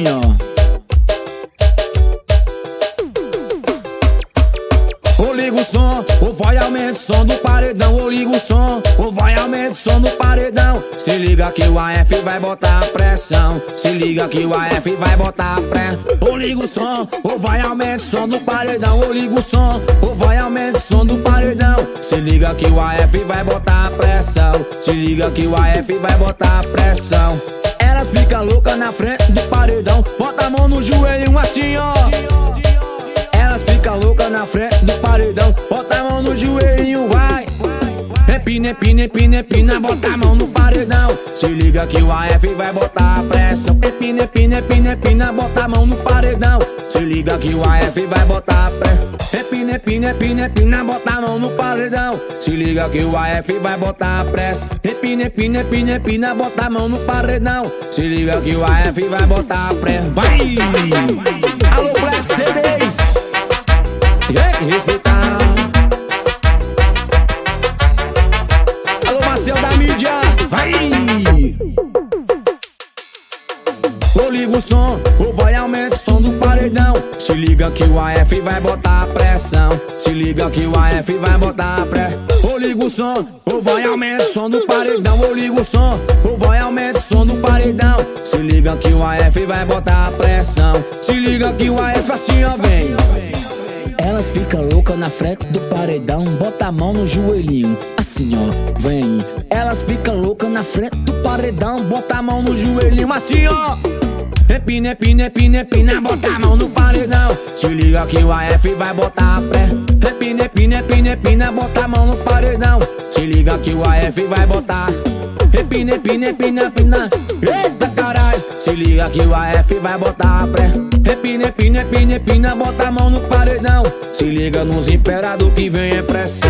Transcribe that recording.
assim, ó. Ou liga o som, ou vai aumenta o som do paredão. Ou liga o som, ou vai aumenta o som do paredão. Se liga que o AF vai botar a pressão. Se liga que o AF vai botar a pré. Ou liga o som, ou vai aumenta o som do paredão. Ou liga o som, ou vai aumenta o som do paredão. Se liga que o AF vai botar a pressão. Se liga que o AF vai botar a pressão. Elas ficam loucas na frente do paredão. Bota a mão no joelho assim, ó. Elas ficam loucas na frente do paredão. Bota a mão no joelho, vai. Empina, empina, empina, empina, bota a mão no paredão. Se liga que o AF vai botar a pressão. Empina, empina, empina, empina, bota a mão no paredão. Se liga que o AF vai botar a pressão. Empina, empina, empina, empina, bota a mão no paredão. Se liga que o AF vai botar a pressão. Empina, empina, empina, empina, bota a mão no paredão. Se liga que o AF vai botar a pressão. Vai! Alô, Black CDs! Respeitar. Alô, Marcel da mídia, vai! Ou liga o som, ou vai aumenta o som do paredão. Se liga que o AF vai botar a pressão. Se liga que o AF vai botar a pressão. Ou liga o som, ou vai aumenta o som do paredão. Ou liga o som, ou vai aumenta o som do paredão. Se liga que o AF vai botar a pressão. Se liga que o AF assim, ó, vem. Elas ficam loucas na frente do paredão. Bota a mão no joelhinho, assim ó, vem. Elas ficam loucas na frente do paredão. Bota a mão no joelhinho, assim ó. Empina, empina, empina, empina, bota a mão no paredão. Se liga que o AF vai botar a pré. Empina, empina, empina, empina, bota a mão no paredão. Se liga que o AF vai botar. Empina, empina, empina, empina. Eita caralho. Se liga que o AF vai botar a pré. Empina, empina, empina, empina, bota a mão no paredão. Se liga nos imperador que vem em pressão.